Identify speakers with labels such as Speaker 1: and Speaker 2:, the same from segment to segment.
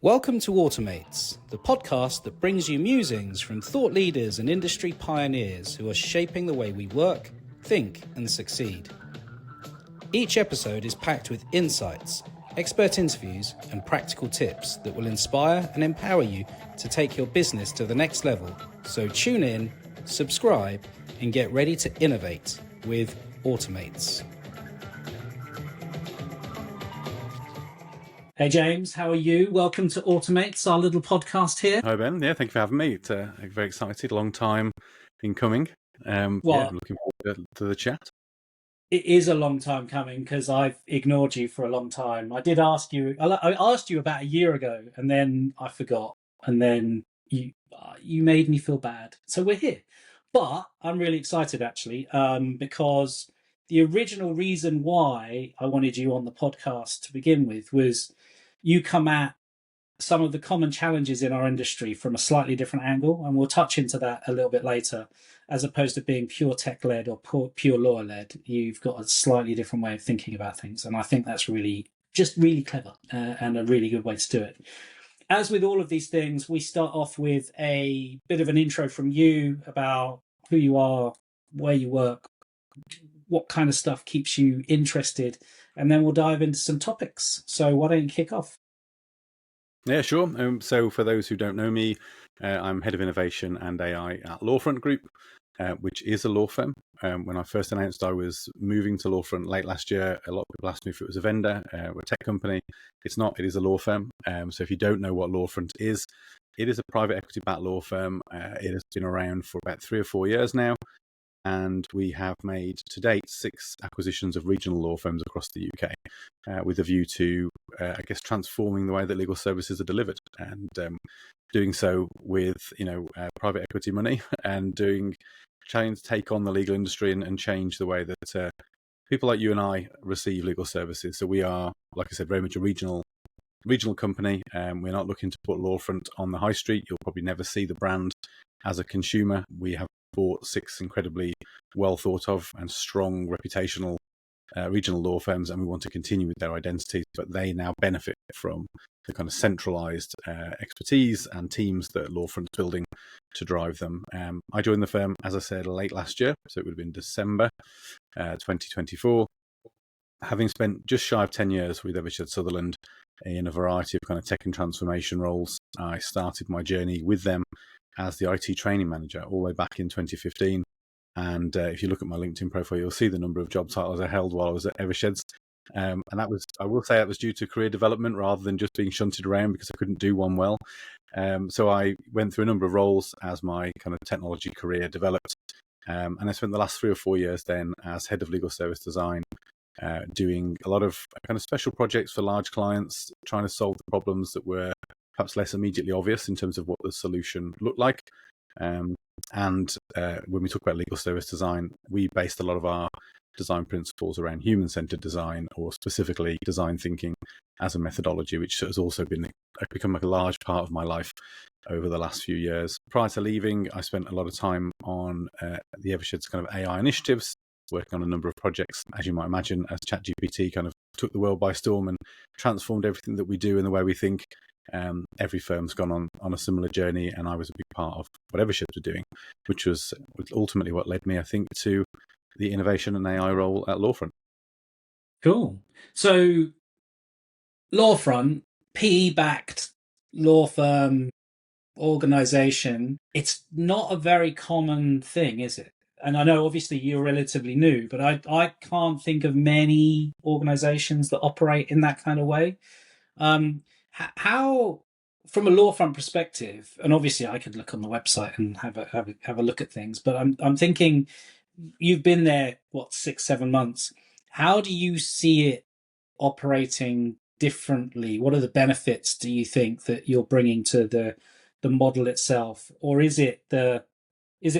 Speaker 1: Welcome to Automates, the podcast that brings you musings from thought leaders and industry pioneers who are shaping the way we work, think, and succeed. Each episode is packed with insights, expert interviews, and practical tips that will inspire and empower you to take your business to the next level. So tune in, subscribe, and get ready to innovate with Automates. Hey James, how are you? Welcome to Automates, our little podcast here.
Speaker 2: Hi Ben, yeah, thank you for having me. It's very excited, long time in coming. Looking forward to the chat.
Speaker 1: It is a long time coming because I've ignored you for a long time. I did ask you, I asked you about a year ago and then I forgot. And then you made me feel bad. So we're here. But I'm really excited actually because the original reason why I wanted you on the podcast to begin with was you come at some of the common challenges in our industry from a slightly different angle, and we'll touch into that a little bit later. As opposed to being pure tech-led or pure lawyer-led, you've got a slightly different way of thinking about things, and I think that's really clever and a really good way to do it. As with all of these things, we start off with a bit of an intro from you about who you are, where you work, what kind of stuff keeps you interested, and then we'll dive into some topics. So why don't you kick off?
Speaker 2: Yeah, sure. So for those who don't know me, I'm Head of Innovation and AI at Lawfront Group, which is a law firm. When I first announced I was moving to Lawfront late last year, a lot of people asked me if it was a vendor or a tech company. It's not, it is a law firm. So if you don't know what Lawfront is, it is a private equity-backed law firm. It has been around for about 3 or 4 years now. And we have made to date 6 acquisitions of regional law firms across the UK, with a view to, transforming the way that legal services are delivered, and doing so with private equity money, and trying to take on the legal industry and change the way that people like you and I receive legal services. So we are, like I said, very much a regional company. We're not looking to put Lawfront on the high street. You'll probably never see the brand as a consumer. We have bought 6 incredibly well thought of and strong reputational regional law firms, and we want to continue with their identities, but they now benefit from the kind of centralized expertise and teams that Lawfront's building to drive them. I joined the firm, as I said, late last year, so it would have been December 2024. Having spent just shy of 10 years with Evershed Sutherland in a variety of kind of tech and transformation roles, I started my journey with them as the IT training manager all the way back in 2015. And if you look at my LinkedIn profile, you'll see the number of job titles I held while I was at Eversheds. And that was, I will say, that was due to career development rather than just being shunted around because I couldn't do one well. So I went through a number of roles as my kind of technology career developed. And I spent the last 3 or 4 years then as head of legal service design, doing a lot of kind of special projects for large clients, trying to solve the problems that were perhaps less immediately obvious in terms of what the solution looked like. And when we talk about legal service design, we based a lot of our design principles around human-centered design, or specifically design thinking as a methodology, which has also become like a large part of my life over the last few years. Prior to leaving, I spent a lot of time on the Evershed's kind of AI initiatives, working on a number of projects, as you might imagine, as ChatGPT kind of took the world by storm and transformed everything that we do and the way we think. Every firm's gone on a similar journey, and I was a big part of what Evershed were doing, which was ultimately what led me, I think, to the innovation and AI role at Lawfront.
Speaker 1: Cool. So Lawfront, PE-backed law firm organization, it's not a very common thing, is it? And I know obviously you're relatively new, but I can't think of many organizations that operate in that kind of way. How, from a Lawfront perspective, and obviously I could look on the website and have a look at things, but I'm thinking you've been there 6-7 months. How do you see it operating differently? What are the benefits, do you think, that you're bringing to the model itself, or is it the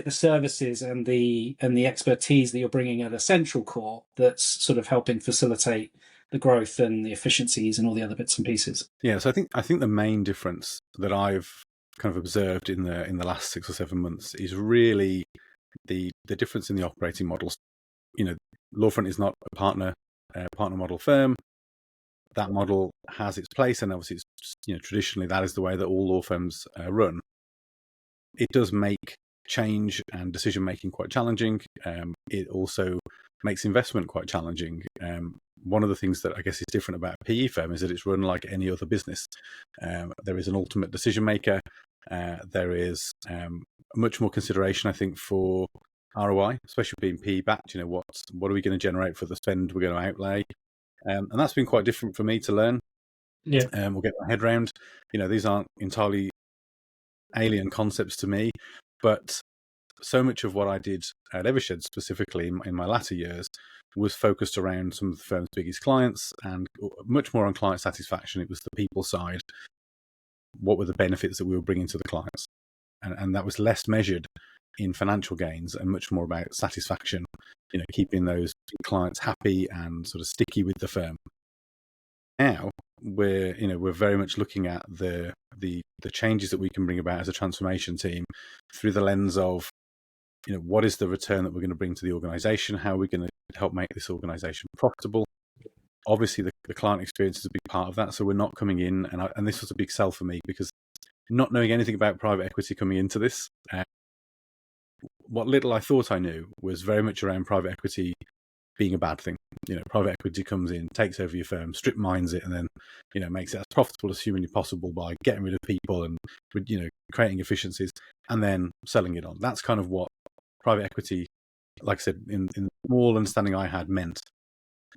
Speaker 1: services and the expertise that you're bringing at a central core that's sort of helping facilitate the growth and the efficiencies and all the other bits and pieces?
Speaker 2: Yeah, so I think the main difference that I've kind of observed in the last 6 or 7 months is really the difference in the operating models. Lawfront is not a partner model firm. that model has its place, and obviously, it's, traditionally that is the way that all law firms run. It does make change and decision making quite challenging. It also makes investment quite challenging. One of the things that I guess is different about a PE firm is that it's run like any other business. There is an ultimate decision maker. There is much more consideration, I think, for ROI, especially being PE backed. What are we going to generate for the spend we're going to outlay? And that's been quite different for me to learn.
Speaker 1: Yeah.
Speaker 2: We'll get my head around. These aren't entirely alien concepts to me, but so much of what I did at Evershed, specifically in my latter years, was focused around some of the firm's biggest clients and much more on client satisfaction. It was the people side. What were the benefits that we were bringing to the clients? And that was less measured in financial gains and much more about satisfaction, keeping those clients happy and sort of sticky with the firm. Now we're very much looking at the changes that we can bring about as a transformation team through the lens of what is the return that we're going to bring to the organization? How are we going to help make this organization profitable? Obviously, the client experience is a big part of that. So we're not coming in, and this was a big sell for me, because not knowing anything about private equity coming into this, what little I thought I knew was very much around private equity being a bad thing. Private equity comes in, takes over your firm, strip mines it, and then, makes it as profitable as humanly possible by getting rid of people and, creating efficiencies and then selling it on. That's kind of what private equity, like I said, in the small understanding I had, meant.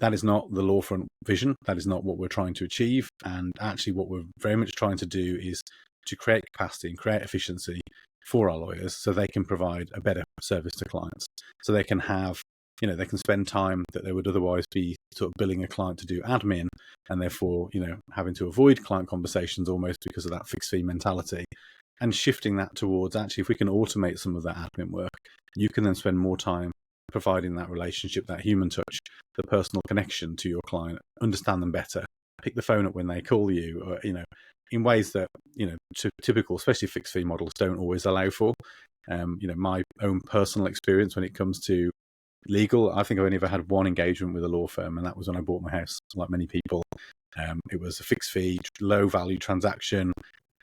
Speaker 2: That is not the Lawfront vision. That is not what we're trying to achieve. And actually what we're very much trying to do is to create capacity and create efficiency for our lawyers so they can provide a better service to clients. So they can have, they can spend time that they would otherwise be sort of billing a client to do admin, and therefore, having to avoid client conversations almost because of that fixed fee mentality, and shifting that towards, actually, if we can automate some of that admin work, you can then spend more time providing that relationship, that human touch, the personal connection to your client, understand them better, pick the phone up when they call you, or, in ways that, typical, especially fixed fee models, don't always allow for. My own personal experience when it comes to legal, I think I've only ever had one engagement with a law firm, and that was when I bought my house. Like many people, it was a fixed fee, low value transaction.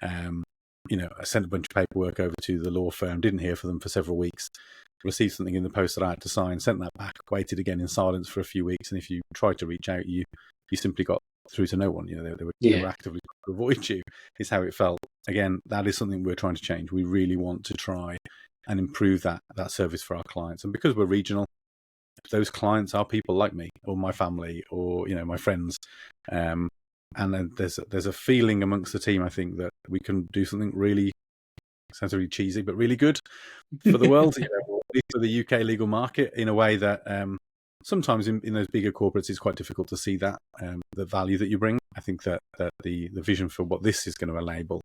Speaker 2: I sent a bunch of paperwork over to the law firm, didn't hear from them for several weeks, received something in the post that I had to sign, sent that back, waited again in silence for a few weeks, and if you tried to reach out, you simply got through to no one. They were actively trying to avoid you, is how it felt. Again, that is something we're trying to change. We really want to try and improve that service for our clients. And because we're regional, those clients are people like me or my family or my friends, and then there's a feeling amongst the team, I think, that we can do something really, sounds really cheesy, but really good for the world, for the UK legal market, in a way that sometimes in those bigger corporates it's quite difficult to see that the value that you bring. I think that the vision for what this is going to enable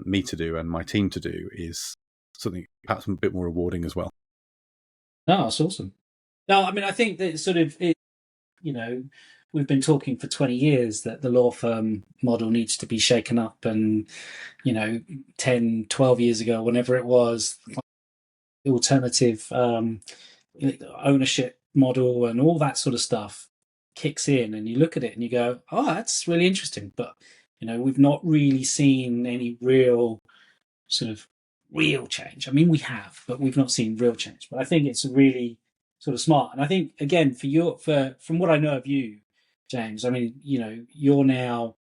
Speaker 2: me to do and my team to do is something perhaps a bit more rewarding as well.
Speaker 1: No, that's awesome. No, I mean, I think that sort of, we've been talking for 20 years that the law firm model needs to be shaken up, and 10, 12 years ago, whenever it was, the alternative ownership model and all that sort of stuff kicks in, and you look at it and you go, oh, that's really interesting, but we've not really seen any real change. I mean, we have, but we've not seen real change. But I think it's really sort of smart. And I think, again, from what I know of you, James, I mean, you're now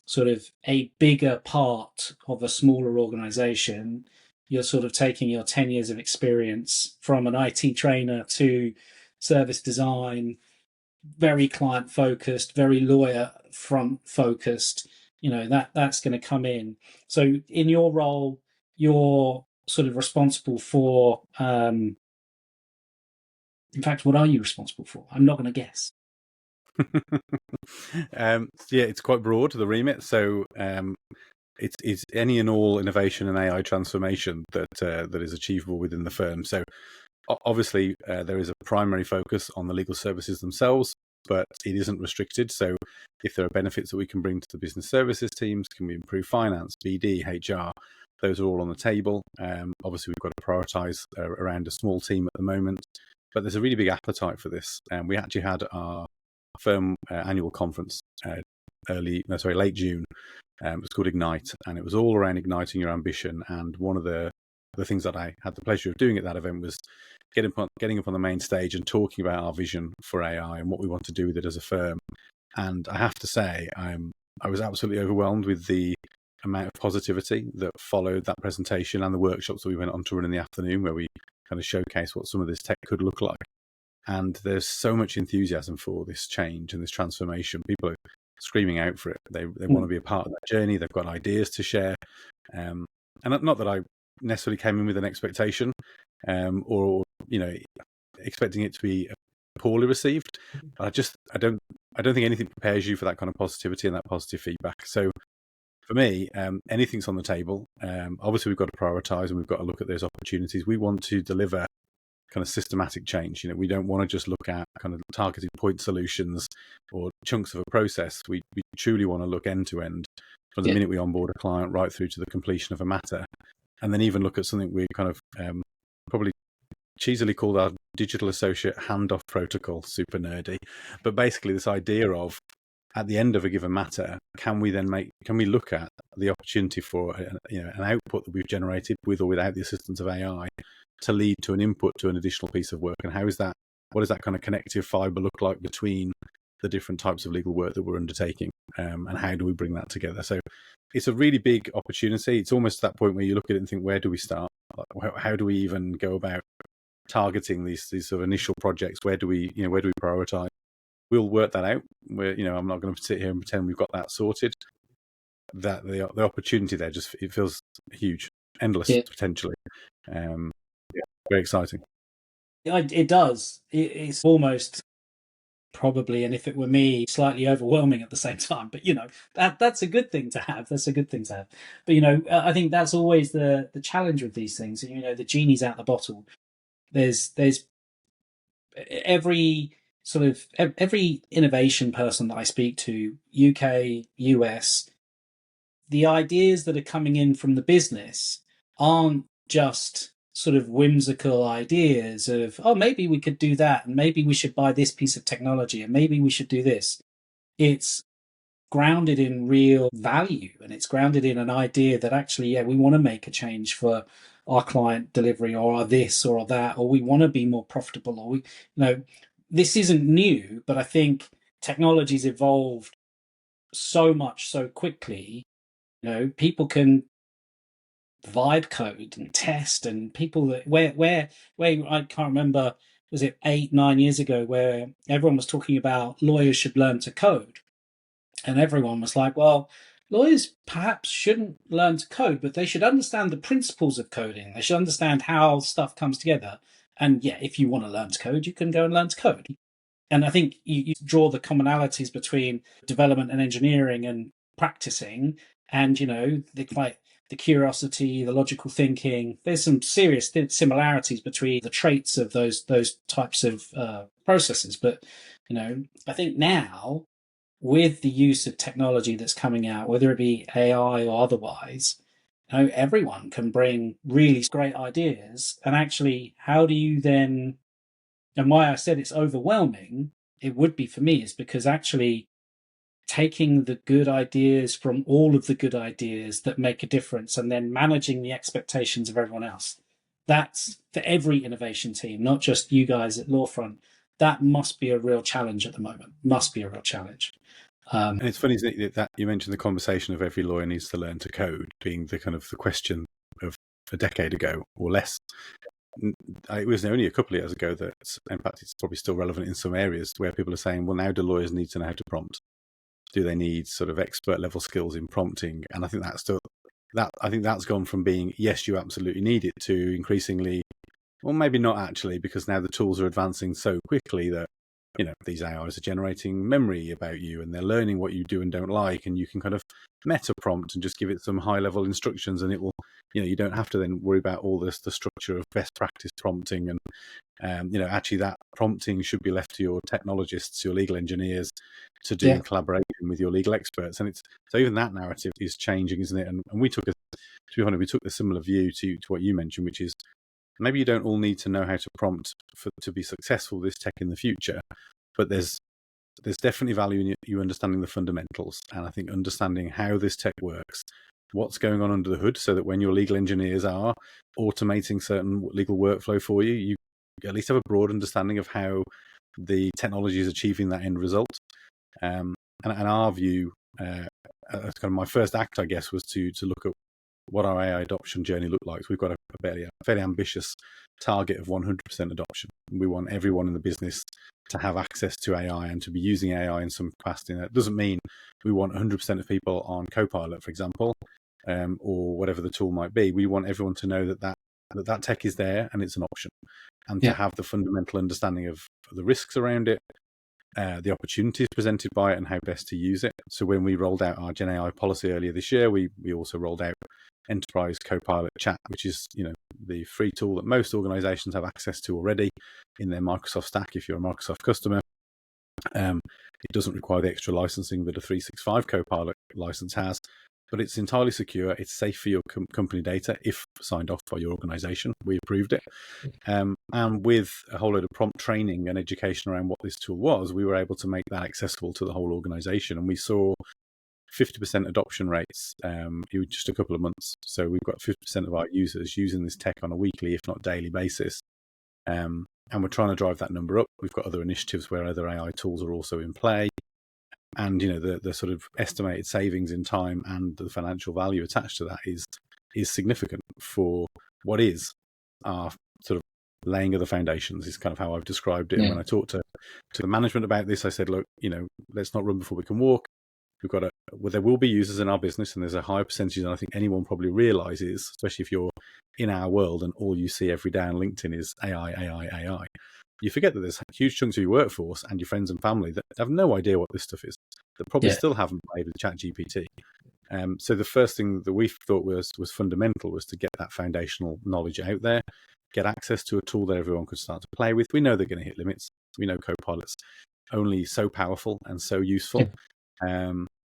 Speaker 1: sort of a bigger part of a smaller organization. You're sort of taking your 10 years of experience from an IT trainer to service design, very client focused, very lawyer front focused. That's going to come in. So in your role, you're sort of responsible for, in fact, what are you responsible for? I'm not going to guess.
Speaker 2: It's quite broad, the remit. So it's any and all innovation and AI transformation that is achievable within the firm. So obviously there is a primary focus on the legal services themselves, but it isn't restricted. So if there are benefits that we can bring to the business services teams, can we improve finance, BD, HR? Those are all on the table. Obviously, we've got to prioritise around a small team at the moment, but there's a really big appetite for this. We actually had our firm annual conference late June. It was called Ignite, and it was all around igniting your ambition. And one of the things that I had the pleasure of doing at that event was getting up on the main stage and talking about our vision for AI and what we want to do with it as a firm. And I have to say, I was absolutely overwhelmed with the amount of positivity that followed that presentation and the workshops that we went on to run in the afternoon, where we kind of showcase what some of this tech could look like. And there's so much enthusiasm for this change and this transformation. People are screaming out for it. They want to be a part of that journey. They've got ideas to share. And not that I necessarily came in with an expectation or expecting it to be poorly received. I don't think anything prepares you for that kind of positivity and that positive feedback. So for me, anything's on the table. Obviously, we've got to prioritize and we've got to look at those opportunities. We want to deliver kind of systematic change. We don't want to just look at kind of targeted point solutions or chunks of a process. We truly want to look end to end from the minute we onboard a client right through to the completion of a matter, and then even look at something we kind of probably cheesily called our digital associate handoff protocol. Super nerdy, but basically this idea of, at the end of a given matter, can we look at the opportunity for an output that we've generated with or without the assistance of AI to lead to an input to an additional piece of work, and what does that kind of connective fiber look like between the different types of legal work that we're undertaking, and how do we bring that together? So it's a really big opportunity. It's almost that point where you look at it and think, where do we start? How do we even go about targeting these sort of initial projects? Where do we prioritize? We'll work that out. I'm not going to sit here and pretend we've got that sorted. That the opportunity there it feels huge, endless potentially. Very exciting.
Speaker 1: It does. It's almost probably, and if it were me, slightly overwhelming at the same time. But that's a good thing to have. That's a good thing to have. But I think that's always the challenge with these things. The genie's out the bottle. There's every innovation person that I speak to, UK, US, the ideas that are coming in from the business aren't just sort of whimsical ideas of, oh, maybe we could do that, and maybe we should buy this piece of technology, and maybe we should do this. It's grounded in real value, and it's grounded in an idea that actually, we want to make a change for our client delivery, or our this or that, or we want to be more profitable, or this isn't new, but I think technology's evolved so much so quickly. People can vibe code and test, and people that where I can't remember, was it 8-9 years ago, where everyone was talking about lawyers should learn to code, and everyone was like, well, lawyers perhaps shouldn't learn to code, but they should understand the principles of coding. They should understand how stuff comes together. And if you want to learn to code, you can go and learn to code. And I think you draw the commonalities between development and engineering and practicing, and the curiosity, the logical thinking. There's some serious similarities between the traits of those types of processes. But I think now, with the use of technology that's coming out, whether it be AI or otherwise, everyone can bring really great ideas. And actually, how do you then? And why I said it's overwhelming, it would be for me, is because actually taking the good ideas from all of the good ideas that make a difference, and then managing the expectations of everyone else. That's for every innovation team, not just you guys at Lawfront. That must be a real challenge at the moment. Must be a real challenge.
Speaker 2: And it's funny, isn't it, that you mentioned the conversation of every lawyer needs to learn to code being the kind of the question of a decade ago or less. It was only a couple of years ago that, in fact, it's probably still relevant in some areas, where people are saying, well, now do lawyers need to know how to prompt? Do they need sort of expert level skills in prompting? And I think that's gone from being, yes, you absolutely need it, to increasingly, well, maybe not actually, because now the tools are advancing so quickly that these AIs are generating memory about you, and they're learning what you do and don't like, and you can kind of meta prompt and just give it some high level instructions, and it will, you don't have to then worry about all the structure of best practice prompting. And actually that prompting should be left to your technologists, your legal engineers, to do in collaboration with your legal experts. And so even that narrative is changing, isn't it? And we took a similar view to what you mentioned, which is, maybe you don't all need to know how to prompt to be successful with this tech in the future, but there's there's definitely value in you understanding the fundamentals, and I think understanding how this tech works, what's going on under the hood, so that when your legal engineers are automating certain legal workflow for you, you at least have a broad understanding of how the technology is achieving that end result. And our view, kind of my first act, I guess, was to look at what our AI adoption journey looked like. So we've got a fairly ambitious target of 100% adoption. We want everyone in the business to have access to AI and to be using AI in some capacity. And that doesn't mean we want 100% of people on Copilot, for example, or whatever the tool might be. We want everyone to know that tech is there and it's an option, and to have the fundamental understanding of the risks around it, the opportunities presented by it, and how best to use it. So when we rolled out our Gen AI policy earlier this year, we also rolled out Enterprise Copilot Chat, which is the free tool that most organizations have access to already in their Microsoft stack if you're a Microsoft customer. It doesn't require the extra licensing that a 365 Copilot license has, but it's entirely secure. It's safe for your company data if signed off by your organization. We approved it. And with a whole load of prompt training and education around what this tool was, we were able to make that accessible to the whole organization. And we saw 50% adoption rates in just a couple of months. So we've got 50% of our users using this tech on a weekly, if not daily basis. And we're trying to drive that number up. We've got other initiatives where other AI tools are also in play. And the sort of estimated savings in time and the financial value attached to that is significant for what is our sort of laying of the foundations, is kind of how I've described it. And when I talked to the management about this, I said, look, let's not run before we can walk. We've got there will be users in our business, and there's a higher percentage than I think anyone probably realizes, especially if you're in our world and all you see every day on LinkedIn is AI, AI, AI. You forget that there's huge chunks of your workforce and your friends and family that have no idea what this stuff is, that probably still haven't played with ChatGPT. So the first thing that we thought was fundamental was to get that foundational knowledge out there, get access to a tool that everyone could start to play with. We know they're going to hit limits. We know Copilot's only so powerful and so useful.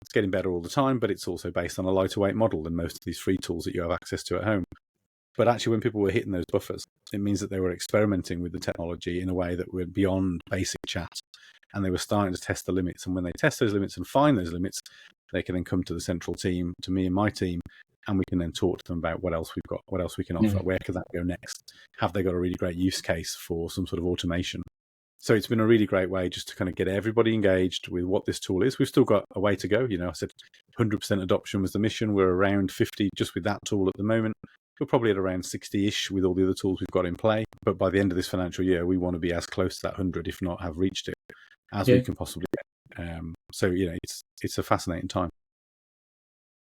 Speaker 2: It's getting better all the time, but it's also based on a lighter weight model than most of these free tools that you have access to at home. But actually, when people were hitting those buffers, it means that they were experimenting with the technology in a way that went beyond basic chat, and they were starting to test the limits. And when they test those limits and find those limits, they can then come to the central team, to me and my team, and we can then talk to them about what else we've got, what else we can offer, where could that go next? Have they got a really great use case for some sort of automation? So it's been a really great way just to kind of get everybody engaged with what this tool is. We've still got a way to go. I said 100% adoption was the mission. We're around 50 just with that tool at the moment. We're probably at around 60-ish with all the other tools we've got in play. But by the end of this financial year, we want to be as close to that 100, if not have reached it, as we can possibly get. So, it's a fascinating time.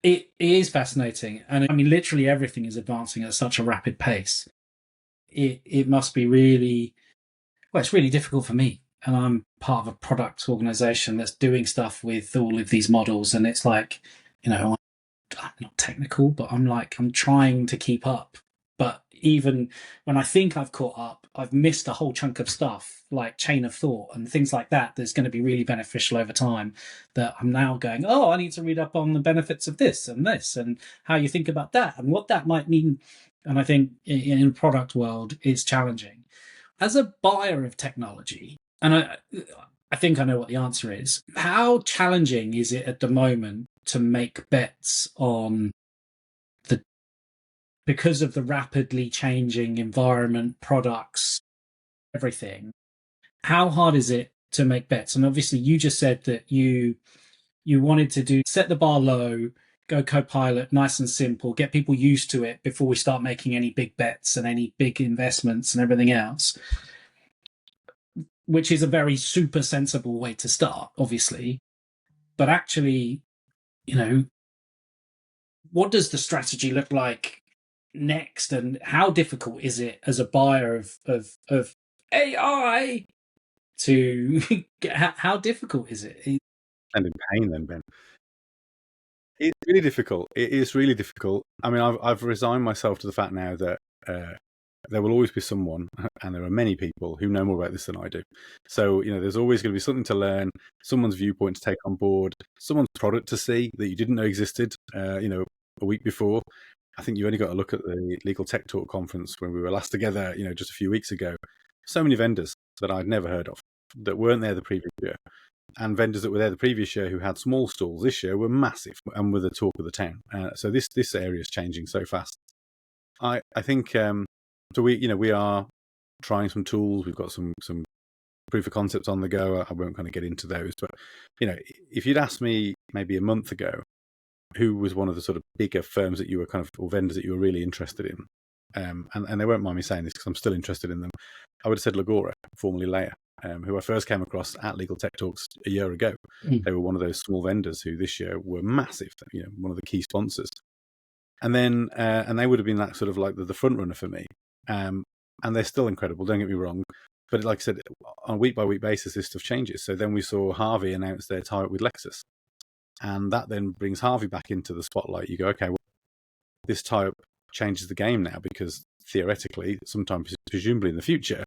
Speaker 1: It is fascinating. And I mean, literally everything is advancing at such a rapid pace. It must be really... Well, it's really difficult for me, and I'm part of a product organization that's doing stuff with all of these models, and it's like, I'm not technical, but I'm trying to keep up. But even when I think I've caught up, I've missed a whole chunk of stuff, like chain of thought and things like that, that's going to be really beneficial over time, that I'm now going, oh, I need to read up on the benefits of this and how you think about that and what that might mean. And I think in the product world, it's challenging. As a buyer of technology, and I think I know what the answer is, how challenging is it at the moment to make bets on because of the rapidly changing environment, products, everything? How hard is it to make bets? And obviously you just said that you wanted to set the bar low, go Copilot, nice and simple, get people used to it before we start making any big bets and any big investments and everything else, which is a very super sensible way to start, obviously. But actually, what does the strategy look like next, and how difficult is it as a buyer of AI to get, how difficult is it?
Speaker 2: And in pain then, Ben. It's really difficult. It is really difficult. I mean, I've resigned myself to the fact now that there will always be someone, and there are many people who know more about this than I do. So, there's always going to be something to learn, someone's viewpoint to take on board, someone's product to see that you didn't know existed, a week before. I think you only got to look at the Legal Tech Talk conference when we were last together, just a few weeks ago. So many vendors that I'd never heard of that weren't there the previous year. and vendors that were there the previous year who had small stalls this year were massive and were the talk of the town. So this area is changing so fast. I think so. We are trying some tools. We've got some proof of concepts on the go. I won't kind of get into those, but if you'd asked me maybe a month ago who was one of the sort of bigger firms that you were or vendors that you were really interested in, and they won't mind me saying this because I'm still interested in them, I would have said Legora, formerly Leia, who I first came across at Legal Tech Talks a year ago. They were one of those small vendors who this year were massive, one of the key sponsors. And then, and they would have been that sort of like the front runner for me. And they're still incredible, don't get me wrong. But like I said, on a week by week basis, this stuff changes. So then we saw Harvey announce their tie-up with Lexus. And that then brings Harvey back into the spotlight. You go, okay, well, this tie-up changes the game now because theoretically, sometimes presumably in the future,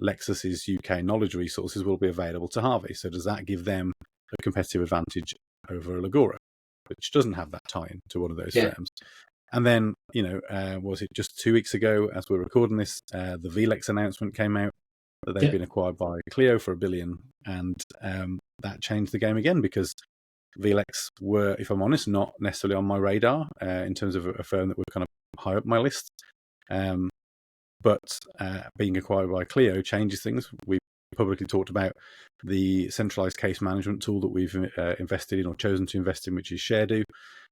Speaker 2: Lexus's UK knowledge resources will be available to Harvey. So does that give them a competitive advantage over Legora, which doesn't have that tie-in to one of those firms? And then, was it just 2 weeks ago, as we're recording this, the VLEX announcement came out that they've been acquired by Clio for $1 billion, and that changed the game again because VLEX were, if I'm honest, not necessarily on my radar in terms of a firm that were kind of high up my list. But being acquired by Clio changes things. We publicly talked about the centralized case management tool that we've invested in or chosen to invest in, which is ShareDo.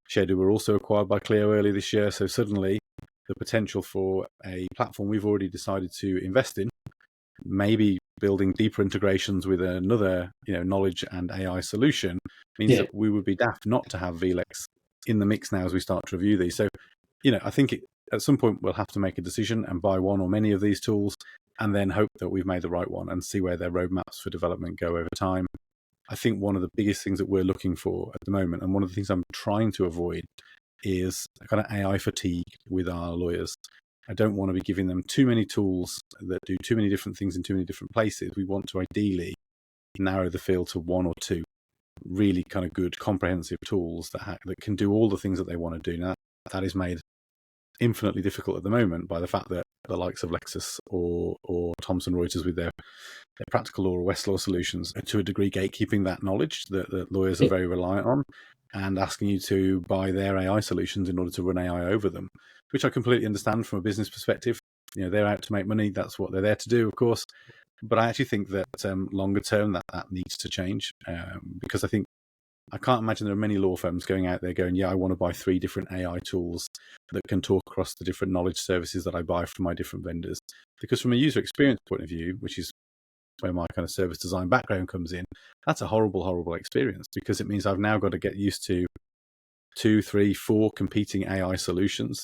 Speaker 2: ShareDo were also acquired by Clio early this year. So suddenly the potential for a platform we've already decided to invest in, maybe building deeper integrations with another knowledge and AI solution, means that we would be daft not to have VLEX in the mix now as we start to review these. So, I think at some point we'll have to make a decision and buy one or many of these tools and then hope that we've made the right one and see where their roadmaps for development go over time. I think one of the biggest things that we're looking for at the moment, and one of the things I'm trying to avoid, is kind of AI fatigue with our lawyers. I don't want to be giving them too many tools that do too many different things in too many different places. We want to ideally narrow the field to one or two really kind of good comprehensive tools that can do all the things that they want to do. Now, that is made infinitely difficult at the moment by the fact that the likes of Lexus or Thomson Reuters with their practical law or Westlaw solutions are to a degree gatekeeping that knowledge that lawyers are very reliant on and asking you to buy their AI solutions in order to run AI over them, which I completely understand from a business perspective. They're out to make money. That's what they're there to do, of course. But I actually think that longer term that needs to change because I can't imagine there are many law firms going out there going, I want to buy 3 different AI tools that can talk across the different knowledge services that I buy from my different vendors. Because from a user experience point of view, which is where my kind of service design background comes in, that's a horrible, horrible experience because it means I've now got to get used to 2, 3, 4 competing AI solutions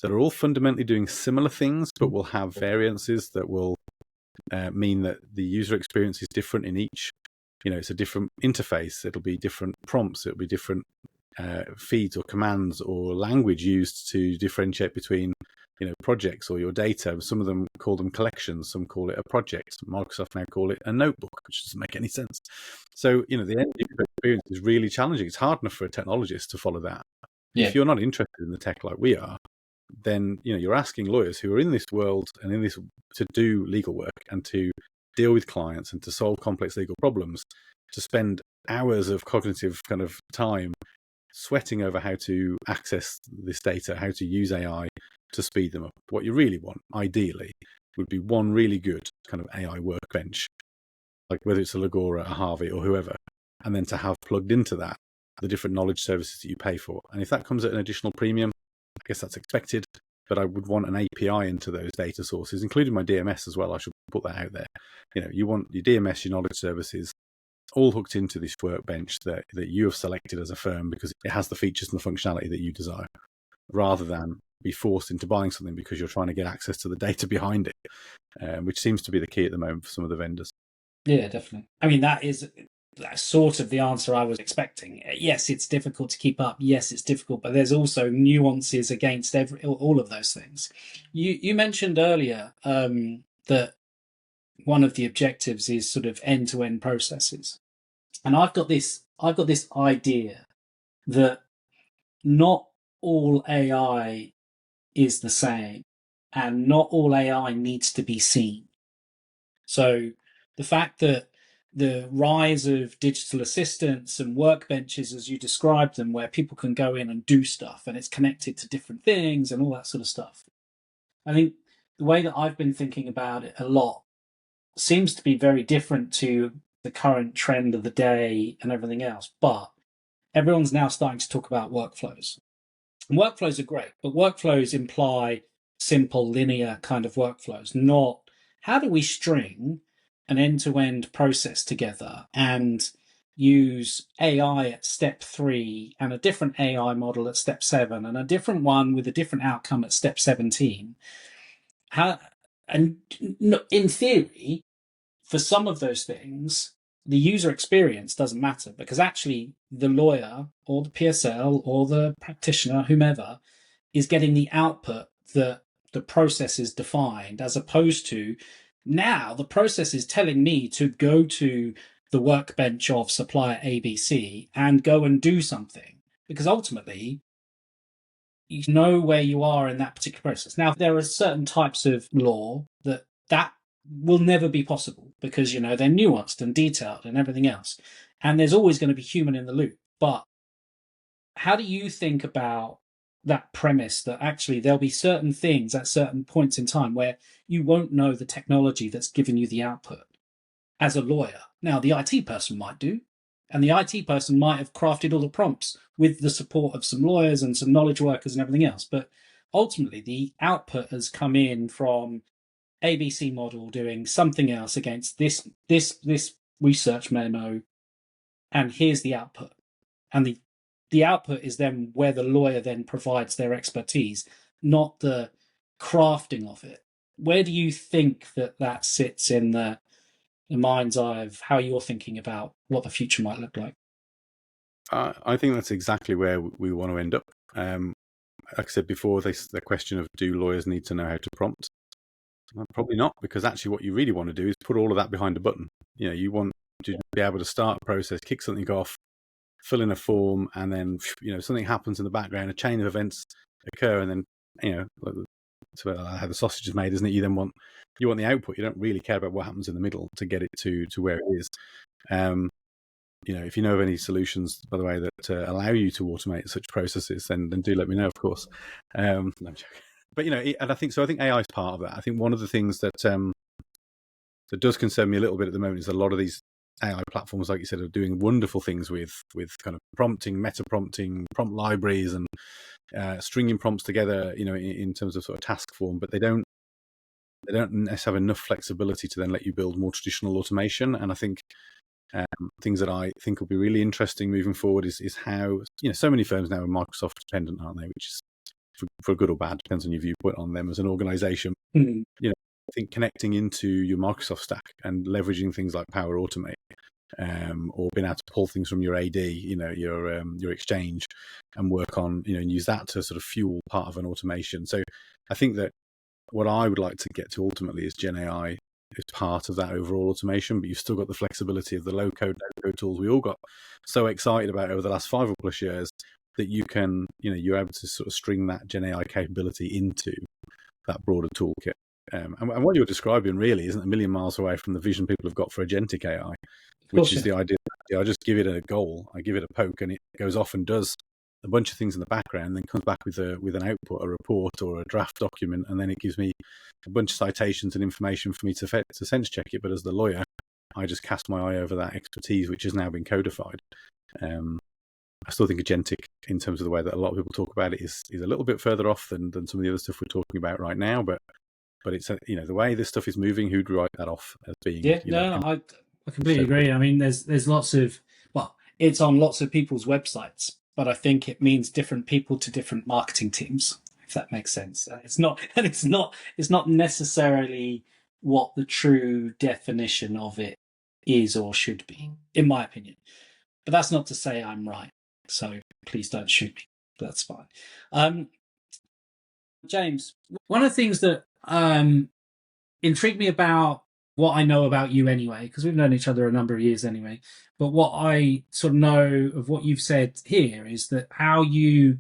Speaker 2: that are all fundamentally doing similar things, but will have variances that will mean that the user experience is different in each. It's a different interface. It'll be different prompts. It'll be different feeds or commands or language used to differentiate between, projects or your data. Some of them call them collections. Some call it a project. Microsoft now call it a notebook, which doesn't make any sense. So, the end user experience is really challenging. It's hard enough for a technologist to follow that. If you're not interested in the tech like we are, then, you're asking lawyers who are in this world and in this to do legal work and to deal with clients and to solve complex legal problems, to spend hours of cognitive kind of time sweating over how to access this data, how to use AI to speed them up. What you really want, ideally, would be one really good kind of AI workbench, like whether it's a Legora, a Harvey, or whoever, and then to have plugged into that the different knowledge services that you pay for. And if that comes at an additional premium, I guess that's expected. But I would want an API into those data sources, including my DMS as well. I should put that out there. You want your DMS, your knowledge services, all hooked into this workbench that you have selected as a firm because it has the features and the functionality that you desire, rather than be forced into buying something because you're trying to get access to the data behind it, which seems to be the key at the moment for some of the vendors.
Speaker 1: Yeah, definitely. I mean, that's sort of the answer I was expecting. Yes, it's difficult to keep up. Yes, it's difficult, but there's also nuances against all of those things. You mentioned earlier that one of the objectives is sort of end-to-end processes, and I've got this idea that not all AI is the same, and not all AI needs to be seen. So the fact that the rise of digital assistants and workbenches, as you described them, where people can go in and do stuff and it's connected to different things and all that sort of stuff. I think the way that I've been thinking about it a lot seems to be very different to the current trend of the day and everything else. But everyone's now starting to talk about workflows. And workflows are great, but workflows imply simple, linear kind of workflows, not how do we string an end-to-end process together and use AI at step 3 and a different AI model at step 7 and a different one with a different outcome at step 17. And in theory, for some of those things, the user experience doesn't matter, because actually the lawyer or the PSL or the practitioner, whomever, is getting the output that the process is defined, as opposed to now the process is telling me to go to the workbench of supplier ABC and go and do something, because ultimately you know where you are in that particular process. Now, there are certain types of law that will never be possible, because they're nuanced and detailed and everything else, and there's always going to be human in the loop. But how do you think about that premise that actually there'll be certain things at certain points in time where you won't know the technology that's given you the output as a lawyer? Now, the IT person might do, and the IT person might have crafted all the prompts with the support of some lawyers and some knowledge workers and everything else. But ultimately, the output has come in from ABC model doing something else against this research memo, and here's the output. And the output is then where the lawyer then provides their expertise, not the crafting of it. Where do you think that sits in the mind's eye of how you're thinking about what the future might look like?
Speaker 2: I think that's exactly where we want to end up. Like I said before, the question of, do lawyers need to know how to prompt? Well, probably not, because actually what you really want to do is put all of that behind a button. You want to be able to start a process, kick something off, fill in a form, and then something happens in the background, a chain of events occur, and then so how the sausage is made, isn't it? You want the output. You don't really care about what happens in the middle to get it to where it is. If you know of any solutions, by the way, that allow you to automate such processes, then do let me know, of course. No, I'm joking. But and I think AI is part of that. I think one of the things that that does concern me a little bit at the moment is a lot of these AI platforms, like you said, are doing wonderful things with kind of prompting, meta prompting, prompt libraries, and stringing prompts together, in terms of sort of task form. But they don't necessarily have enough flexibility to then let you build more traditional automation. And I think things that I think will be really interesting moving forward is how so many firms now are Microsoft dependent, aren't they? Which is for good or bad, depends on your viewpoint on them as an organization.
Speaker 1: Mm.
Speaker 2: I think connecting into your Microsoft stack and leveraging things like Power Automate, or being able to pull things from your AD, your Exchange, and work on, and use that to sort of fuel part of an automation. So I think that what I would like to get to ultimately is Gen AI is part of that overall automation, but you've still got the flexibility of the low code, no code tools we all got so excited about over the last 5 or plus years, that you can, you're able to sort of string that Gen AI capability into that broader toolkit. And what you're describing really isn't a million miles away from the vision people have got for agentic AI, which is the idea. I just give it a goal, I give it a poke, and it goes off and does a bunch of things in the background, and then comes back with an output, a report or a draft document, and then it gives me a bunch of citations and information for me to sense check it. But as the lawyer, I just cast my eye over that expertise, which has now been codified. I still think agentic, in terms of the way that a lot of people talk about it, is a little bit further off than some of the other stuff we're talking about right now. But it's the way this stuff is moving, who'd write that off as being?
Speaker 1: I completely agree. I mean, there's lots of, well, it's on lots of people's websites, but I think it means different people to different marketing teams, if that makes sense. It's not necessarily what the true definition of it is or should be, in my opinion. But that's not to say I'm right. So please don't shoot me. That's fine. James, one of the things that intrigued me about what I know about you anyway, because we've known each other a number of years anyway, but what I sort of know of what you've said here is that how your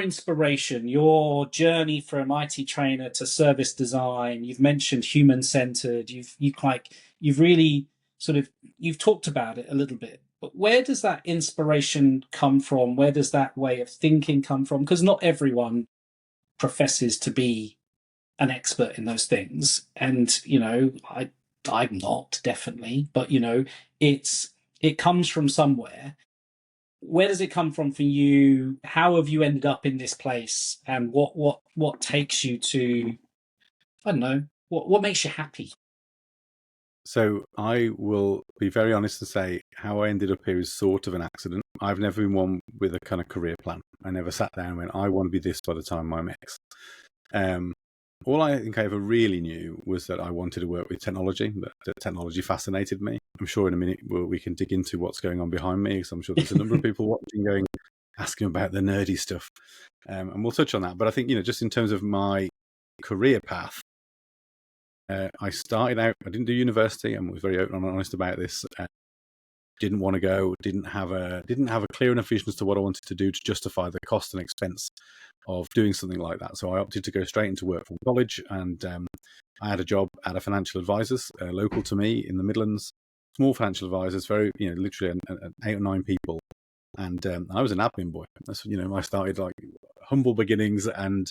Speaker 1: inspiration, your journey from IT trainer to service design, you've mentioned human-centered, you've really sort of, you've talked about it a little bit, but where does that inspiration come from? Where does that way of thinking come from? Because not everyone professes to be an expert in those things, and I'm not, definitely, but it comes from somewhere. Where does it come from for you? How have you ended up in this place, and what takes you to, I don't know, what makes you happy?
Speaker 2: So I will be very honest to say how I ended up here is sort of an accident. I've never been one with a kind of career plan. I never sat down and went, I want to be this by the time I'm X. All I think I ever really knew was that I wanted to work with technology, that technology fascinated me. I'm sure in a minute we can dig into what's going on behind me, because I'm sure there's a number of people watching asking about the nerdy stuff. And we'll touch on that. But I think, just in terms of my career path, I started out, I didn't do university, and was very open and honest about this. Didn't want to go, didn't have a clear enough vision as to what I wanted to do to justify the cost and expense of doing something like that. So I opted to go straight into work from college, and I had a job at a financial advisors local to me in the Midlands. Small financial advisors, very, literally 8 or 9 people. And I was an admin boy. That's, I started like humble beginnings and,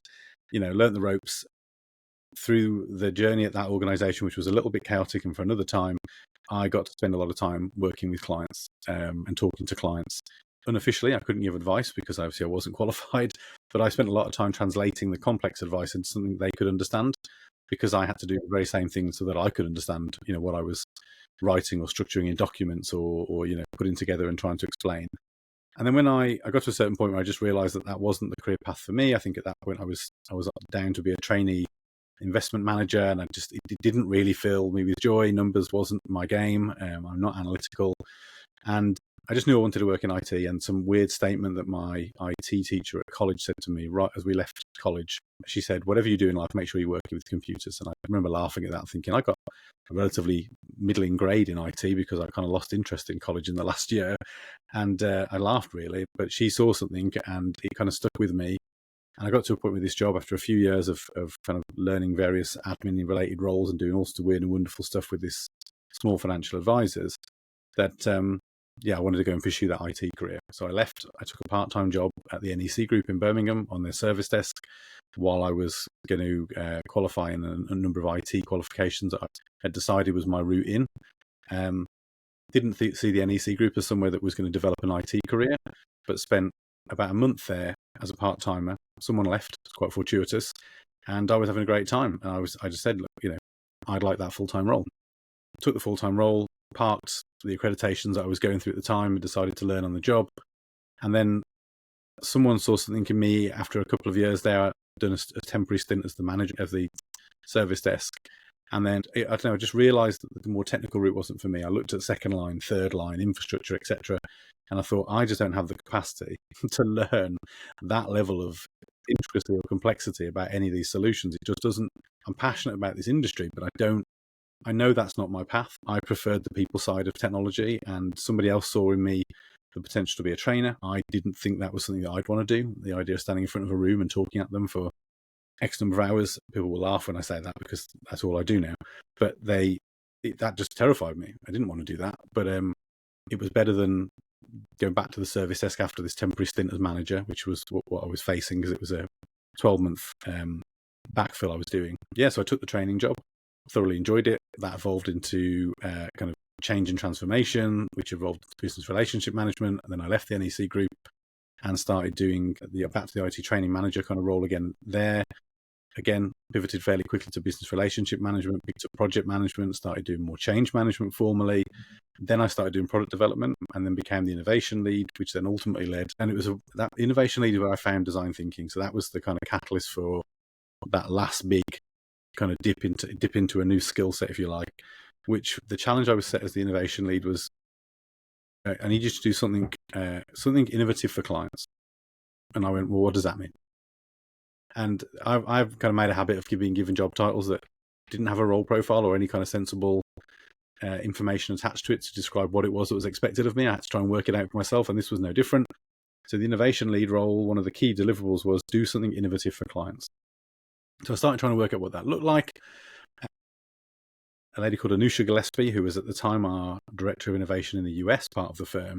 Speaker 2: learnt the ropes. Through the journey at that organization, which was a little bit chaotic, and for another time, I got to spend a lot of time working with clients and talking to clients. Unofficially, I couldn't give advice because obviously I wasn't qualified, but I spent a lot of time translating the complex advice into something they could understand, because I had to do the very same thing so that I could understand, what I was writing or structuring in documents or putting together and trying to explain. And then when I got to a certain point where I just realized that wasn't the career path for me. I think at that point I was down to be a trainee investment manager, and it didn't really fill me with joy. Numbers wasn't my game. I'm not analytical, and I just knew I wanted to work in IT. And some weird statement that my IT teacher at college said to me right as we left college, she said, "Whatever you do in life, make sure you're working with computers." And I remember laughing at that, thinking I got a relatively middling grade in IT because I kind of lost interest in college in the last year, and I laughed really. But she saw something, and it kind of stuck with me. And I got to a point with this job after a few years of kind of learning various admin-related roles and doing all sorts of weird and wonderful stuff with this small financial advisors, that, I wanted to go and pursue that IT career. So I left. I took a part-time job at the NEC Group in Birmingham on their service desk while I was going to qualify in a number of IT qualifications that I had decided was my route in. Didn't see the NEC Group as somewhere that was going to develop an IT career, but spent about a month there as a part-timer. Someone left, it's quite fortuitous, and I was having a great time. And I just said, look, I'd like that full-time role. Took the full-time role, parked the accreditations that I was going through at the time, and decided to learn on the job. And then someone saw something in me after a couple of years there. I'd done a temporary stint as the manager of the service desk. And then, I don't know, I just realised that the more technical route wasn't for me. I looked at second line, third line, infrastructure, etc. And I thought, I just don't have the capacity to learn that level of intricacy or complexity about any of these solutions. It just doesn't, I'm passionate about this industry, but I know that's not my path. I preferred the people side of technology, and somebody else saw in me the potential to be a trainer. I didn't think that was something that I'd want to do. The idea of standing in front of a room and talking at them for X number of hours, people will laugh when I say that because that's all I do now. But that just terrified me. I didn't want to do that. But it was better than going back to the service desk after this temporary stint as manager, which was what I was facing, because it was a 12-month backfill I was doing. Yeah, so I took the training job, thoroughly enjoyed it. That evolved into kind of change and transformation, which evolved to business relationship management. And then I left the NEC Group and started doing back to the IT training manager kind of role again there. Again, pivoted fairly quickly to business relationship management, picked up project management, started doing more change management formally. Then I started doing product development, and then became the innovation lead, which then ultimately led. And it was that innovation lead where I found design thinking. So that was the kind of catalyst for that last big kind of dip into a new skill set, if you like. Which the challenge I was set as the innovation lead was, I need you to do something innovative for clients. And I went, well, what does that mean? And I've kind of made a habit of being given job titles that didn't have a role profile or any kind of sensible information attached to it to describe what it was that was expected of me. I had to try and work it out for myself, and this was no different. So the innovation lead role, one of the key deliverables was do something innovative for clients. So I started trying to work out what that looked like. a lady called Anusha Gillespie, who was at the time our director of innovation in the US part of the firm,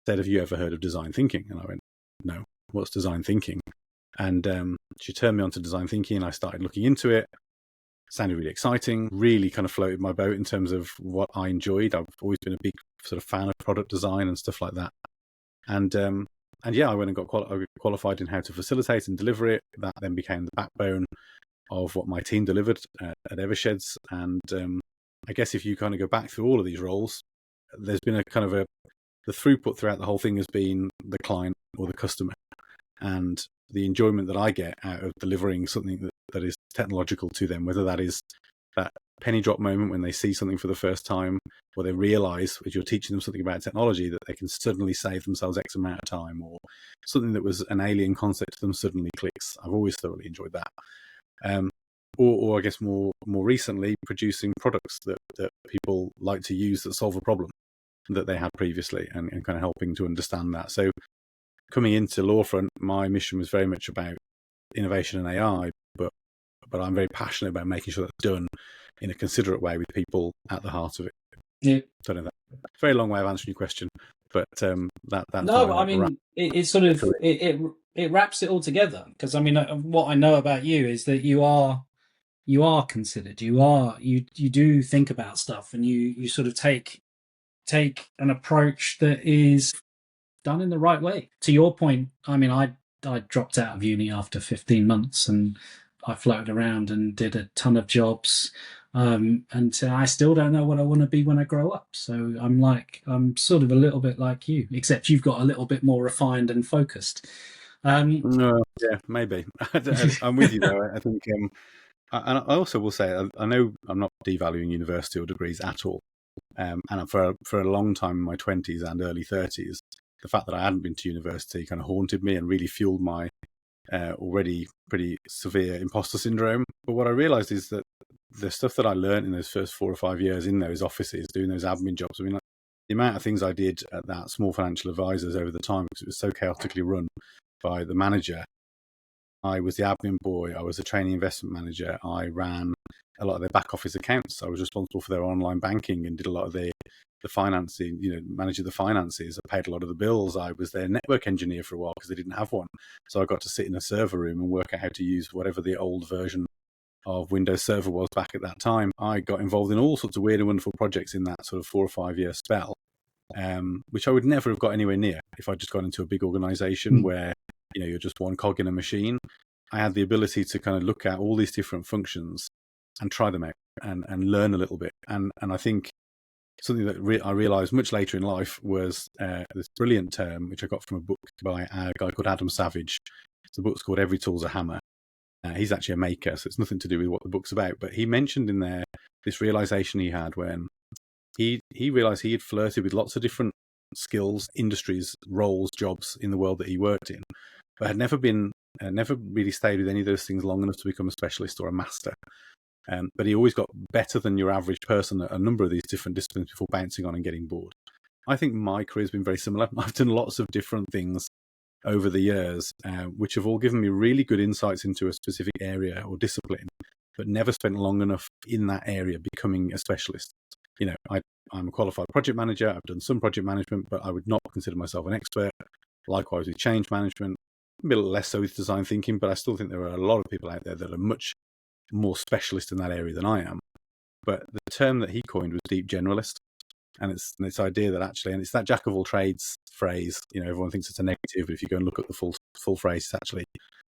Speaker 2: said, "Have you ever heard of design thinking?" And I went, "No, what's design thinking?" And she turned me on to design thinking, and I started looking into it. Sounded really exciting, really kind of floated my boat in terms of what I enjoyed. I've always been a big sort of fan of product design and stuff like that. And yeah, I went and got qualified in how to facilitate and deliver it. That then became the backbone of what my team delivered at Eversheds. And I guess if you kind of go back through all of these roles, there's been a kind of the throughput throughout the whole thing has been the client or the customer. And the enjoyment that I get out of delivering something that is technological to them, whether that is that penny drop moment when they see something for the first time, or they realize as you're teaching them something about technology that they can suddenly save themselves X amount of time, or something that was an alien concept to them suddenly clicks. I've always thoroughly enjoyed that. Or I guess more recently, producing products that people like to use that solve a problem that they had previously, and kind of helping to understand that. So coming into Lawfront, my mission was very much about innovation and AI, but I'm very passionate about making sure that's done in a considerate way with people at the heart of it.
Speaker 1: Yeah.
Speaker 2: Don't know that. Very long way of answering your question, but that's
Speaker 1: no, I mean it sort of it wraps it all together, because I mean what I know about you is that you are considered, you do think about stuff, and you sort of take an approach that is done in the right way. To your point, I mean, I dropped out of uni after 15 months, and I floated around and did a ton of jobs, and I still don't know what I want to be when I grow up. So I'm sort of a little bit like you, except you've got a little bit more refined and focused.
Speaker 2: Yeah, maybe. I'm with you though. I think, and I also will say, I know I'm not devaluing university or degrees at all. And for a long time in my 20s and early 30s, the fact that I hadn't been to university kind of haunted me and really fueled my already pretty severe imposter syndrome. But what I realized is that the stuff that I learned in those first 4 or 5 years in those offices, doing those admin jobs, I mean, like, the amount of things I did at that small financial advisors over the time, because it was so chaotically run by the manager. I was the admin boy. I was a training investment manager. I ran a lot of their back office accounts. I was responsible for their online banking and did a lot of the financing, managing the finances. I paid a lot of the bills. I was their network engineer for a while because they didn't have one. So I got to sit in a server room and work out how to use whatever the old version of Windows Server was back at that time. I got involved in all sorts of weird and wonderful projects in that sort of 4 or 5 year spell, which I would never have got anywhere near if I'd just gone into a big organization where you're just one cog in a machine. I had the ability to kind of look at all these different functions and try them out and learn a little bit. And I think something that I realized much later in life was this brilliant term, which I got from a book by a guy called Adam Savage. The book's called Every Tool's a Hammer. He's actually a maker, so it's nothing to do with what the book's about. But he mentioned in there this realization he had when he realized he had flirted with lots of different skills, industries, roles, jobs in the world that he worked in, but had never really stayed with any of those things long enough to become a specialist or a master. But he always got better than your average person at a number of these different disciplines before bouncing on and getting bored. I think my career's been very similar. I've done lots of different things over the years, which have all given me really good insights into a specific area or discipline, but never spent long enough in that area becoming a specialist. I'm a qualified project manager. I've done some project management, but I would not consider myself an expert. Likewise with change management, a bit less so with design thinking, but I still think there are a lot of people out there that are much more specialist in that area than I am. But the term that he coined was deep generalist. And it's this idea that actually, and it's that jack of all trades phrase, everyone thinks it's a negative, but if you go and look at the full phrase, it's actually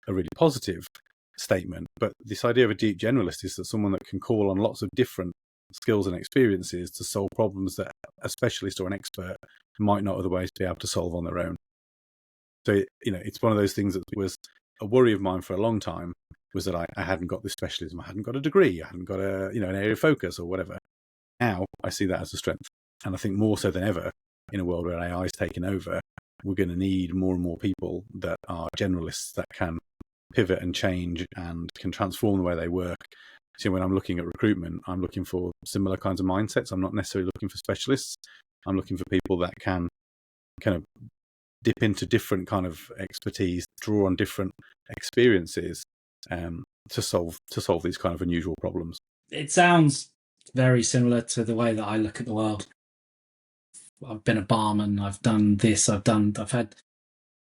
Speaker 2: a really positive statement. But this idea of a deep generalist is that someone that can call on lots of different skills and experiences to solve problems that a specialist or an expert might not otherwise be able to solve on their own. So, it's one of those things that was a worry of mine for a long time, was that I hadn't got this specialism. I hadn't got a degree. I hadn't got an area of focus or whatever. Now I see that as a strength. And I think more so than ever, in a world where AI is taking over, we're going to need more and more people that are generalists that can pivot and change and can transform the way they work. So when I'm looking at recruitment, I'm looking for similar kinds of mindsets. I'm not necessarily looking for specialists. I'm looking for people that can kind of dip into different kind of expertise, draw on different experiences to solve these kind of unusual problems.
Speaker 1: It sounds very similar to the way that I look at the world. I've been a barman. I've done this. I've had.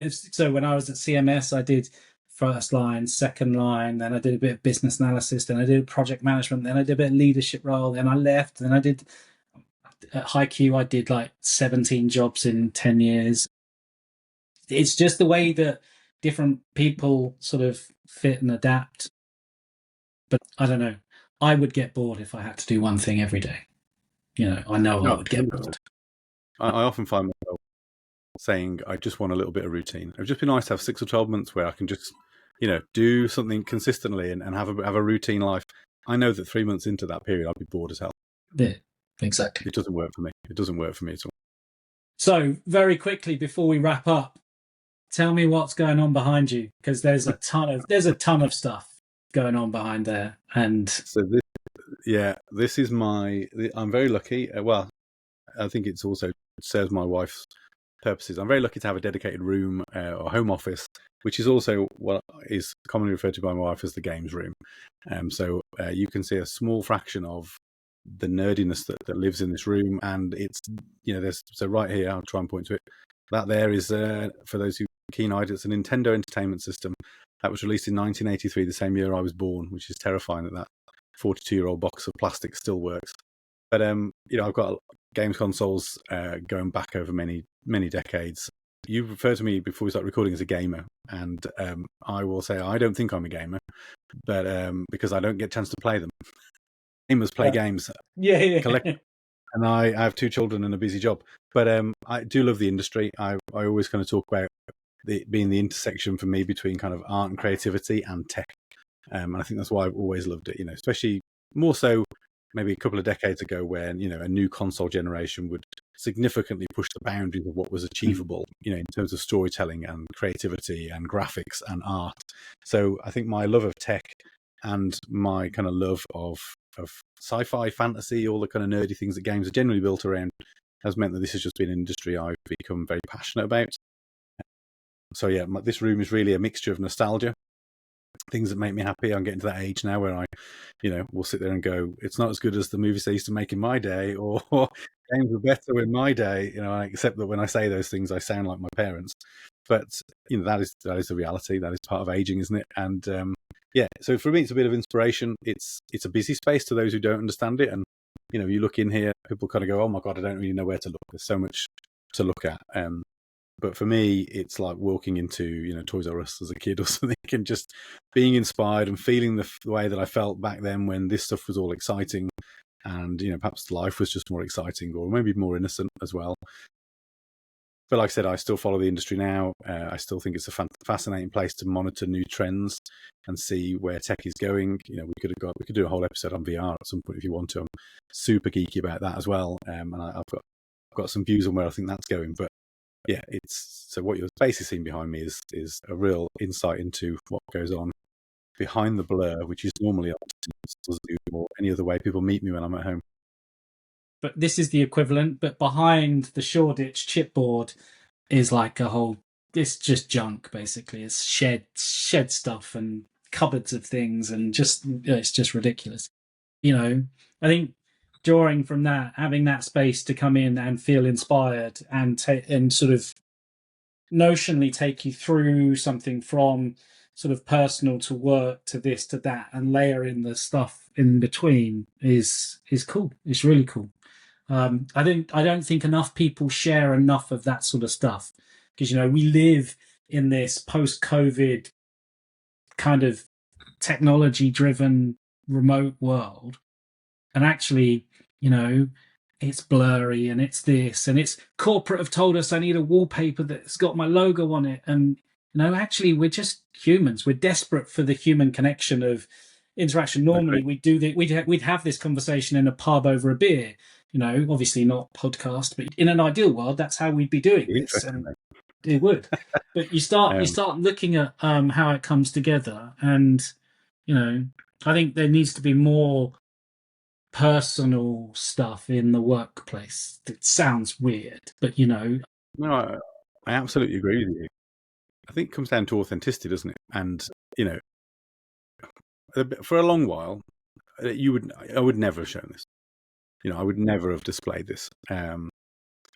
Speaker 1: So when I was at CMS, I did first line, second line, then I did a bit of business analysis, then I did project management, then I did a bit of leadership role, then I left, then I did at HiQ, I did like 17 jobs in 10 years. It's just the way that different people sort of fit and adapt. But I don't know. I would get bored if I had to do one thing every day. I know I
Speaker 2: No,
Speaker 1: would get bored.
Speaker 2: I often find myself saying I just want a little bit of routine. It would just be nice to have 6 or 12 months where I can just, do something consistently and have a routine life. I know that 3 months into that period, I'll be bored as hell.
Speaker 1: Yeah, exactly.
Speaker 2: It doesn't work for me. It doesn't work for me at all.
Speaker 1: So very quickly before we wrap up, tell me what's going on behind you, because there's a ton of stuff going on behind there. And
Speaker 2: so this is I'm very lucky. Well, I think it's also serves my wife's purposes. I'm very lucky to have a dedicated room or home office, which is also what is commonly referred to by my wife as the games room. So you can see a small fraction of the nerdiness that lives in this room, and it's there's so right here. I'll try and point to it. That there is for those who are keen-eyed, it's a Nintendo Entertainment System that was released in 1983, the same year I was born, which is terrifying that 42-year-old box of plastic still works. But I've got games consoles going back over many decades. You referred to me before we start recording as a gamer, and I will say I don't think I'm a gamer, but because I don't get a chance to play them. Gamers play games, collect, and I have 2 children and a busy job. But I do love the industry. I always kind of talk about being the intersection for me between kind of art and creativity and tech, and I think that's why I've always loved it. Especially more so maybe a couple of decades ago when a new console generation would significantly push the boundaries of what was achievable in terms of storytelling and creativity and graphics and art. So I think my love of tech and my kind of love of sci-fi, fantasy, all the kind of nerdy things that games are generally built around has meant that this has just been an industry I've become very passionate about. So yeah, this room is really a mixture of nostalgia, things that make me happy. I'm getting to that age now where I, will sit there and go, it's not as good as the movies they used to make in my day, or games were better in my day. I accept that when I say those things, I sound like my parents. But that is the reality. That is part of aging, isn't it? And so for me, it's a bit of inspiration. It's a busy space to those who don't understand it. And you look in here, people kind of go, oh my God, I don't really know where to look. There's so much to look at. But for me, it's like walking into, Toys R Us as a kid or something, and just being inspired and feeling the way that I felt back then when this stuff was all exciting, and perhaps life was just more exciting or maybe more innocent as well. But like I said, I still follow the industry now. I still think it's a fascinating place to monitor new trends and see where tech is going. We could do a whole episode on VR at some point if you want to. I'm super geeky about that as well, and I've got some views on where I think that's going. But yeah, so what you're basically seeing behind me is a real insight into what goes on behind the blur, which is normally or any other way people meet me when I'm at home.
Speaker 1: But this is the equivalent. But behind the Shoreditch chipboard is like it's just junk basically. It's shed stuff and cupboards of things, and it's just ridiculous. I think drawing from that, having that space to come in and feel inspired and sort of notionally take you through something from sort of personal to work to this to that and layer in the stuff in between is cool. It's really cool. I don't think enough people share enough of that sort of stuff, because we live in this post-COVID kind of technology-driven remote world, and actually, it's blurry and it's this and it's corporate have told us I need a wallpaper that's got my logo on it, and actually we're just humans. We're desperate for the human connection of interaction. Normally we'd have this conversation in a pub over a beer. Obviously not podcast, but in an ideal world, that's how we'd be doing this, and it would. But you start looking at how it comes together, and I think there needs to be more personal stuff in the workplace. It sounds weird, but
Speaker 2: No, I absolutely agree with you. I think it comes down to authenticity, doesn't it? And for a long while, I would never have shown this. I would never have displayed this.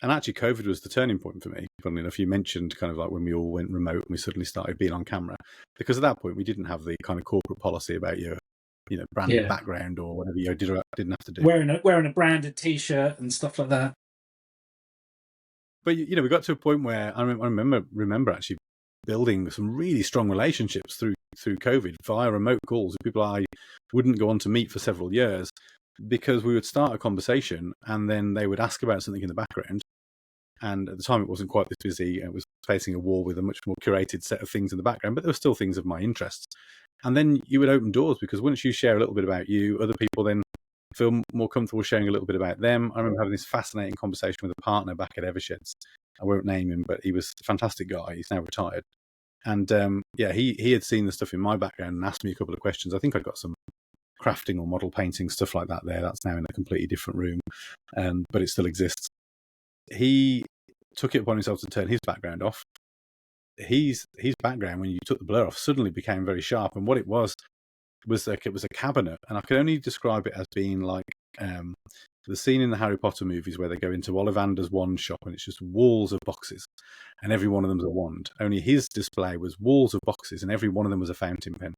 Speaker 2: And actually, COVID was the turning point for me. Funnily enough, you mentioned kind of like when we all went remote and we suddenly started being on camera, because at that point we didn't have the kind of corporate policy about your, branded background or whatever you didn't have to do.
Speaker 1: Wearing a branded T-shirt and stuff like that.
Speaker 2: But we got to a point where I remember actually building some really strong relationships through COVID via remote calls with people I wouldn't go on to meet for several years, because we would start a conversation and then they would ask about something in the background. And at the time, it wasn't quite this busy. It was facing a wall with a much more curated set of things in the background, but there were still things of my interest. And then you would open doors, because once you share a little bit about you, other people then feel more comfortable sharing a little bit about them. I remember having this fascinating conversation with a partner back at Eversheds. I won't name him, but he was a fantastic guy. He's now retired. And he had seen the stuff in my background and asked me a couple of questions. I think I got some crafting or model painting, stuff like that there. That's now in a completely different room, but it still exists. He took it upon himself to turn his background off. His background, when you took the blur off, suddenly became very sharp. And what it was like it was a cabinet, and I could only describe it as being like the scene in the Harry Potter movies where they go into Ollivander's wand shop and it's just walls of boxes, and every one of them's a wand. Only his display was walls of boxes, and every one of them was a fountain pen.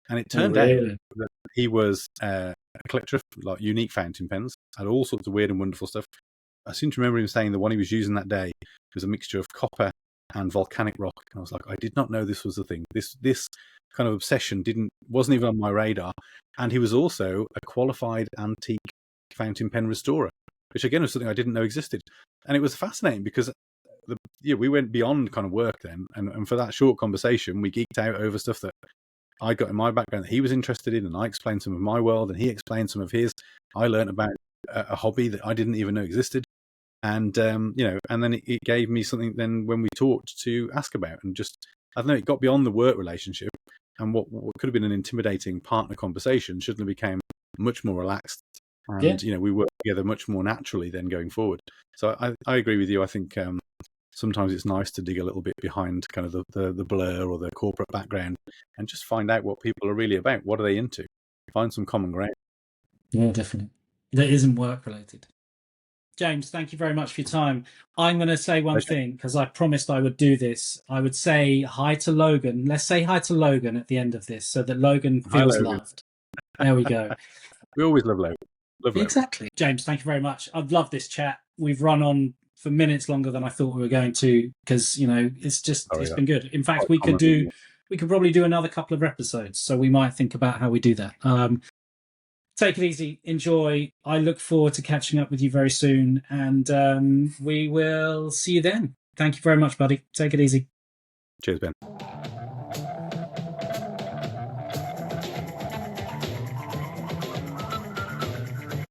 Speaker 2: And it turned out that he was a collector of like unique fountain pens, had all sorts of weird and wonderful stuff. I seem to remember him saying the one he was using that day was a mixture of copper and volcanic rock. And I was like, I did not know this was a thing. This kind of obsession wasn't even on my radar. And he was also a qualified antique fountain pen restorer, which again was something I didn't know existed. And it was fascinating because we went beyond kind of work then. And for that short conversation, we geeked out over stuff that I got in my background that he was interested in, and I explained some of my world and he explained some of his. I learned about a hobby that I didn't even know existed. And, and then it gave me something then when we talked to ask about, and just, I don't know, it got beyond the work relationship, and what could have been an intimidating partner conversation suddenly became much more relaxed. And, we work together much more naturally then going forward. So I agree with you. I think sometimes it's nice to dig a little bit behind kind of the blur or the corporate background and just find out what people are really about. What are they into? Find some common ground.
Speaker 1: Yeah, definitely. That isn't work related. James, thank you very much for your time. I'm going to say one thing, because I promised I would do this. I would say hi to Logan. Let's say hi to Logan at the end of this so that Logan feels loved. There we go.
Speaker 2: We always love Logan.
Speaker 1: Exactly. James, thank you very much. I've loved this chat. We've run on for minutes longer than I thought we were going to, because, it's been good. In fact, we could probably do another couple of episodes. So we might think about how we do that. Take it easy. Enjoy. I look forward to catching up with you very soon. And we will see you then. Thank you very much, buddy. Take it easy.
Speaker 2: Cheers, Ben.